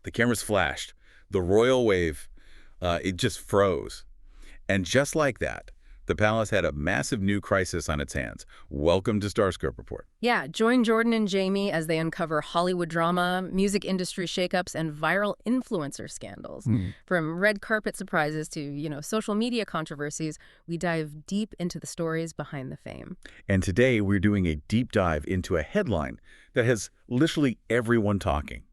The cameras flashed. The royal wave, it just froze. And just like that, the palace had a massive new crisis on its hands. Welcome to Starscope Report. Yeah, join Jordan and Jamie as they uncover Hollywood drama, music industry shakeups, and viral influencer scandals. From red carpet surprises to, social media controversies, we dive deep into the stories behind the fame. And today we're doing a deep dive into a headline that has literally everyone talking.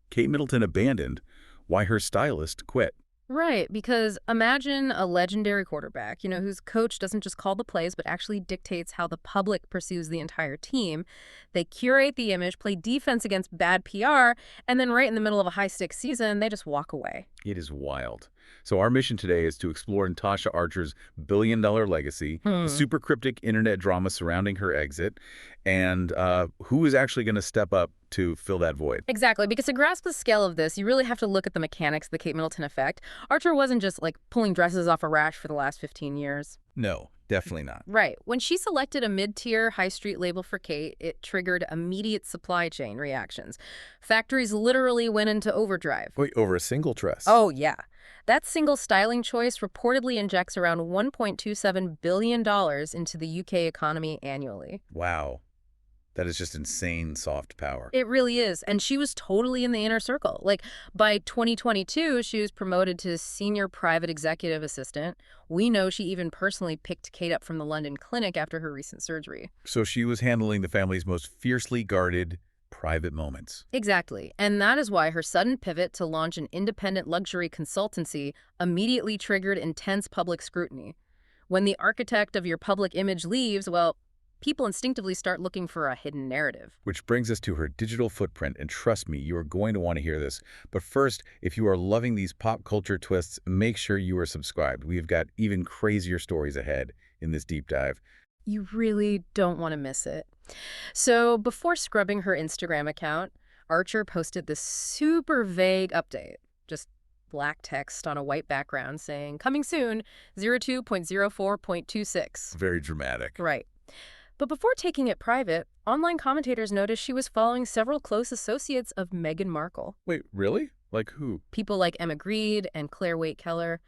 Kate Middleton abandoned, why her stylist quit. Right, because imagine a legendary quarterback, whose coach doesn't just call the plays, but actually dictates how the public pursues the entire team. They curate the image, play defense against bad PR, and then right in the middle of a high-stakes season, they just walk away. It is wild. So our mission today is to explore Natasha Archer's billion-dollar legacy, the super cryptic internet drama surrounding her exit, and who is actually going to step up to fill that void. Exactly, because to grasp the scale of this, you really have to look at the mechanics of the Kate Middleton effect. Archer wasn't just, pulling dresses off a rash for the last 15 years. No, definitely not. Right. When she selected a mid-tier high street label for Kate, it triggered immediate supply chain reactions. Factories literally went into overdrive. Wait, over a single dress? Oh, yeah. That single styling choice reportedly injects around $1.27 billion into the UK economy annually. Wow. That is just insane soft power. It really is. And she was totally in the inner circle. By 2022, she was promoted to senior private executive assistant. We know she even personally picked Kate up from the London clinic after her recent surgery. So she was handling the family's most fiercely guarded private moments. Exactly. And that is why her sudden pivot to launch an independent luxury consultancy immediately triggered intense public scrutiny. When the architect of your public image leaves, well, people instinctively start looking for a hidden narrative. Which brings us to her digital footprint, and trust me, you are going to want to hear this. But first, if you are loving these pop culture twists, make sure you are subscribed. We've got even crazier stories ahead in this deep dive. You really don't want to miss it. So before scrubbing her Instagram account, Archer posted this super vague update. Just black text on a white background saying, coming soon, 02.04.26. Very dramatic. Right. But before taking it private, online commentators noticed she was following several close associates of Meghan Markle. Wait, really? Like who? People like Emma Grede and Claire Waite-Keller,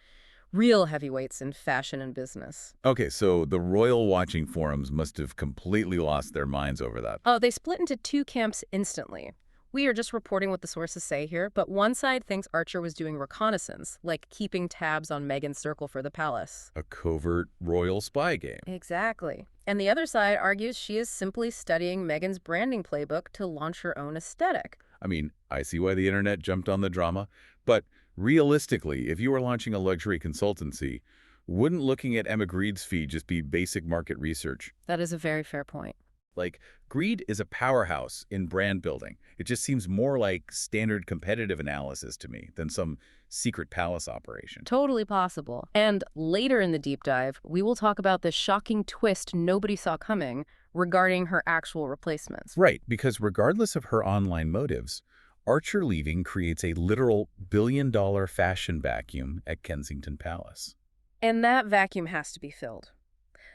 real heavyweights in fashion and business. Okay, so the royal watching forums must have completely lost their minds over that. Oh, they split into two camps instantly. We are just reporting what the sources say here, but one side thinks Archer was doing reconnaissance, like keeping tabs on Meghan's circle for the palace. A covert royal spy game. Exactly. And the other side argues she is simply studying Meghan's branding playbook to launch her own aesthetic. I mean, I see why the internet jumped on the drama, but realistically, if you were launching a luxury consultancy, wouldn't looking at Emma Grede's feed just be basic market research? That is a very fair point. Grede is a powerhouse in brand building. It just seems more like standard competitive analysis to me than some secret palace operation. Totally possible. And later in the deep dive, we will talk about the shocking twist nobody saw coming regarding her actual replacements. Right, because regardless of her online motives, Archer leaving creates a literal billion-dollar fashion vacuum at Kensington Palace. And that vacuum has to be filled.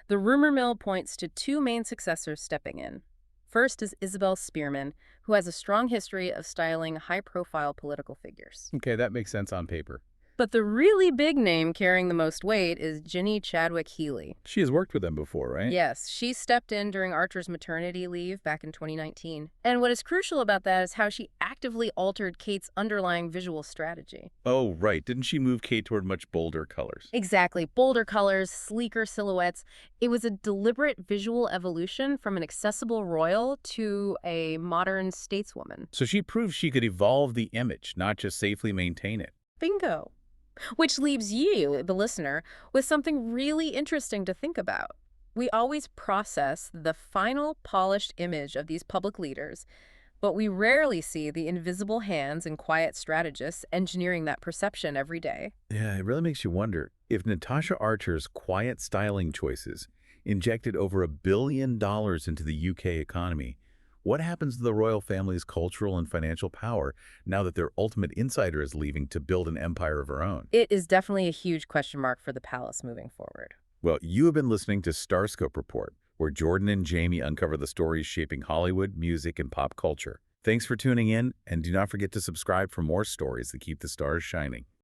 The rumor mill points to two main successors stepping in. First is Isabel Spearman, who has a strong history of styling high-profile political figures. Okay, that makes sense on paper. But the really big name carrying the most weight is Ginnie Chadwyck-Healey. She has worked with them before, right? Yes, she stepped in during Archer's maternity leave back in 2019. And what is crucial about that is how she actively altered Kate's underlying visual strategy. Oh, right. Didn't she move Kate toward much bolder colors? Exactly. Bolder colors, sleeker silhouettes. It was a deliberate visual evolution from an accessible royal to a modern stateswoman. So she proved she could evolve the image, not just safely maintain it. Bingo. Which leaves you, the listener, with something really interesting to think about. We always process the final polished image of these public leaders, but we rarely see the invisible hands and quiet strategists engineering that perception every day. Yeah, it really makes you wonder if Natasha Archer's quiet styling choices injected over $1 billion into the UK economy. What happens to the royal family's cultural and financial power now that their ultimate insider is leaving to build an empire of her own? It is definitely a huge question mark for the palace moving forward. Well, you have been listening to Starscope Report, where Jordan and Jamie uncover the stories shaping Hollywood, music, and pop culture. Thanks for tuning in, and do not forget to subscribe for more stories that keep the stars shining.